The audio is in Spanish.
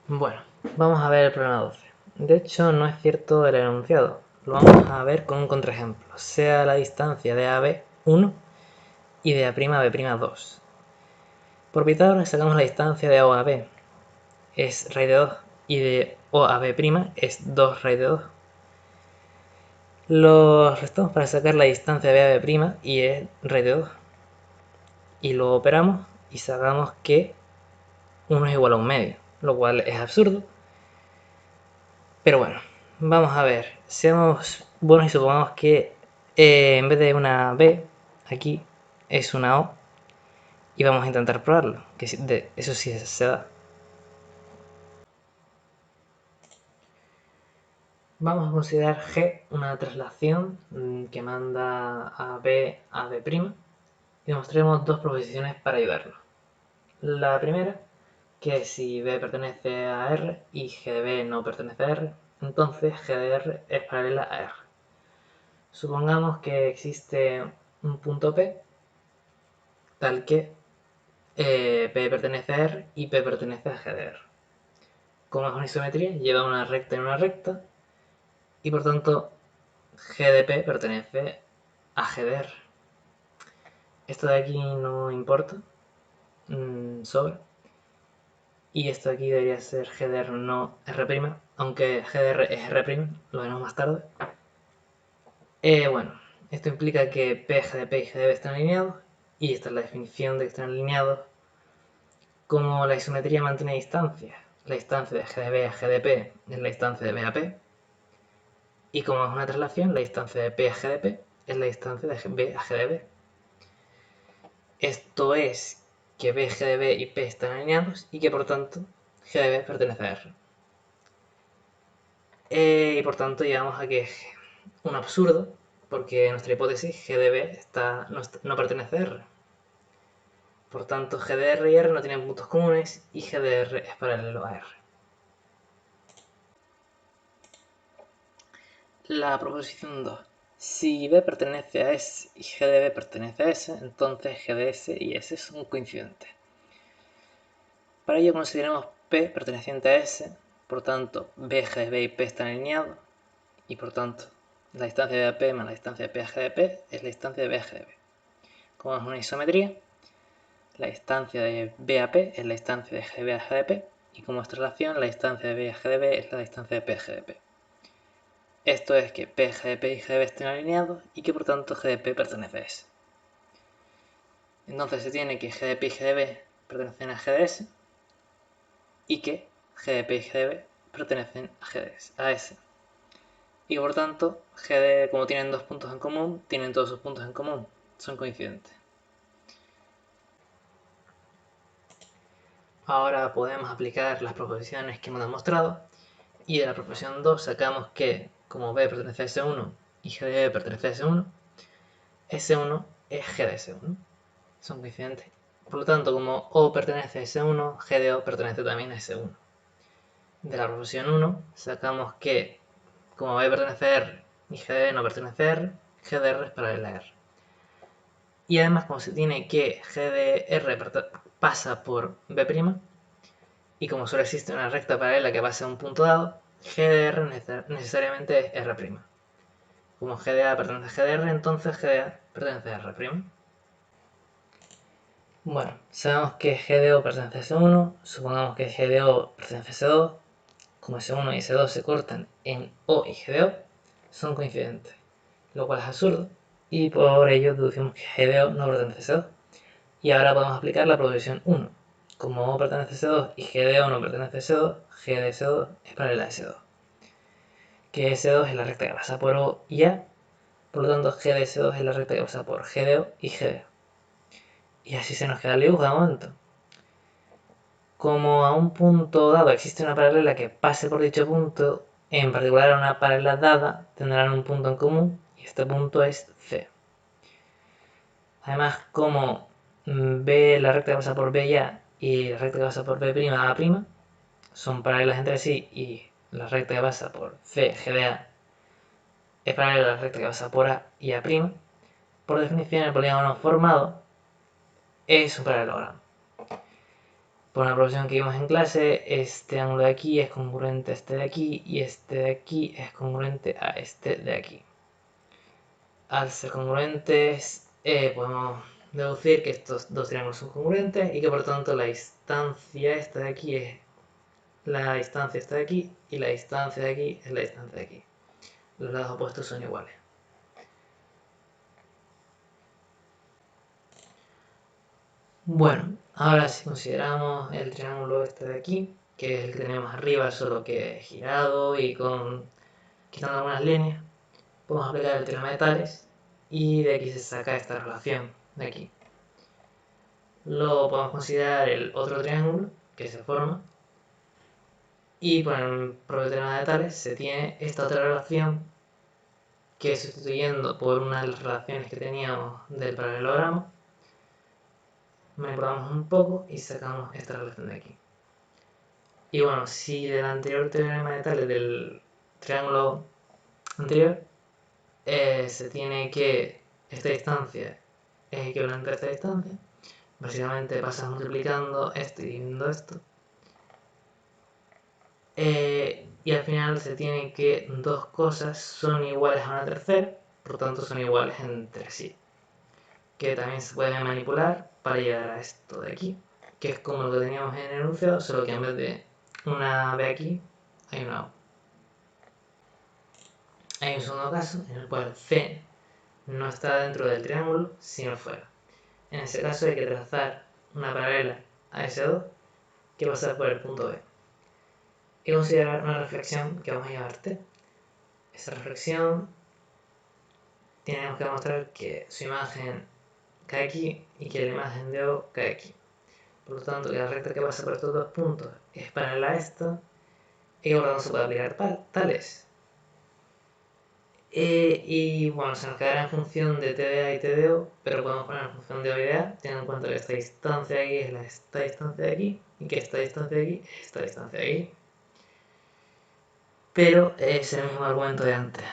Bueno, vamos a ver el problema 12. De hecho, no es cierto el enunciado. Lo vamos a ver con un contraejemplo. Sea la distancia de AB 1 y de A'B' 2. Por Pitágoras sacamos la distancia de O a B, es raíz de 2, y de O a B' es 2 raíz de 2. Los restamos para sacar la distancia de B a B' y es raíz de 2. Y lo operamos y sacamos que 1 es igual a un medio, lo cual es absurdo. Pero bueno, vamos a ver. Seamos buenos y supongamos que en vez de una B, aquí es una O. Y vamos a intentar probarlo, que eso sí se da. Vamos a considerar G una traslación que manda a B', y mostraremos dos proposiciones para ayudarnos. La primera, que si B pertenece a R y G de B no pertenece a R, entonces G de R es paralela a R. Supongamos que existe un punto P tal que P pertenece a R y P pertenece a G de R. Como es una isometría, lleva una recta en una recta y por tanto G de P pertenece a G de R. Esto de aquí no importa, sobra. Y esto de aquí debería ser G de R, no R', aunque G de R es R', lo veremos más tarde. Bueno, esto implica que P, G de P y G de B están alineados, y esta es la definición de que están alineados. Como la isometría mantiene distancia, la distancia de G de B a G de P es la distancia de B a P, y como es una traslación, la distancia de P a G de P es la distancia de B a G de B. Esto es que B, G de B y P están alineados y que por tanto G de B pertenece a R. Y por tanto llegamos a que es un absurdo, porque en nuestra hipótesis G de B no pertenece a R. Por tanto, G de R y R no tienen puntos comunes y G de R es paralelo a R. La proposición 2. Si B pertenece a S y G de B pertenece a S, entonces G de S y S son coincidentes. Para ello consideramos P perteneciente a S, por tanto B, G de B y P están alineados, y por tanto la distancia de AP más la distancia de P a G de P es la distancia de B a G de B. Como es una isometría, la distancia de B a P es la distancia de G de B a G de P, y como es traslación, la distancia de B a G de B es la distancia de P a G de P. Esto es que P, G de P y G de B estén alineados y que por tanto G de P pertenece a S. Entonces se tiene que G de P y G de B pertenecen a G de S y que G de P y G de B pertenecen a S. Y por tanto, como tienen dos puntos en común, tienen todos sus puntos en común, son coincidentes. Ahora podemos aplicar las proposiciones que hemos demostrado, y de la proposición 2 sacamos que, como B pertenece a S1 y G de B pertenece a S1, S1 es G de S1, son coincidentes. Por lo tanto, como O pertenece a S1, G de O pertenece también a S1. De la proposición 1 sacamos que, como B pertenece a R y G de B no pertenece a R, G de R es paralela a R. Y además, como se tiene que G de R pasa por B', y como solo existe una recta paralela que pasa a un punto dado, G de R necesariamente es R'. Como G de A pertenece a G de R, entonces G de A pertenece a R'. Bueno, sabemos que G de O pertenece a S1, supongamos que G de O pertenece a S2, como S1 y S2 se cortan en O y G de O, son coincidentes, lo cual es absurdo, y por ello deducimos que G de O no pertenece a S2. Y ahora podemos aplicar la proposición 1. Como O pertenece a S2 y G de O no pertenece a S2, G de S2 es paralela a S2. Que S2 es la recta que pasa por O y A, por lo tanto G de S2 es la recta que pasa por G de O y G de O. Y así se nos queda el dibujo de momento. Como a un punto dado existe una paralela que pase por dicho punto, en particular a una paralela dada, tendrán un punto en común, y este punto es C. Además, como B, la recta que pasa por B y A, y la recta que pasa por B' a' son paralelas entre sí, y la recta que pasa por C, G de A, es paralela a la recta que pasa por A y A', por definición el polígono formado es un paralelogramo. Por una proporción que vimos en clase, este ángulo de aquí es congruente a este de aquí y este de aquí es congruente a este de aquí. Al ser congruentes, podemos deducir que estos dos triángulos son congruentes y que por tanto la distancia esta de aquí es la distancia esta de aquí y la distancia de aquí es la distancia de aquí. Los lados opuestos son iguales. Bueno, ahora si consideramos el triángulo este de aquí, que es el que tenemos arriba, solo que girado y quitando algunas líneas, podemos aplicar el teorema de Tales y de aquí se saca esta relación de aquí. Luego podemos considerar el otro triángulo que se forma y por el propio teorema de Tales se tiene esta otra relación que, sustituyendo por una de las relaciones que teníamos del paralelogramo, manipulamos un poco y sacamos esta relación de aquí. Y bueno, si del anterior teorema de Tales del triángulo anterior se tiene que esta distancia es equivalente a esta distancia, básicamente pasas multiplicando esto y dividiendo esto, y al final se tiene que dos cosas son iguales a una tercera, por tanto son iguales entre sí, que también se puede manipular para llegar a esto de aquí, que es como lo que teníamos en el enunciado, solo que en vez de una B aquí hay una O. Hay un segundo caso en el cual C no está dentro del triángulo sino fuera. En ese caso hay que trazar una paralela a ese 2 que pasa por el punto B y considerar una reflexión que vamos a llamar T. Esa reflexión tenemos que demostrar que su imagen cae aquí y que la imagen de O cae aquí. Por lo tanto, que la recta que pasa por estos dos puntos es paralela a esta y por lo tanto se puede aplicar Tales. Y bueno, se nos quedará en función de T de A y T de O, pero podemos poner en función de O y de A, teniendo en cuenta que esta distancia de aquí es esta distancia de aquí y que esta distancia de aquí es esta distancia de aquí. Pero es el mismo argumento de antes.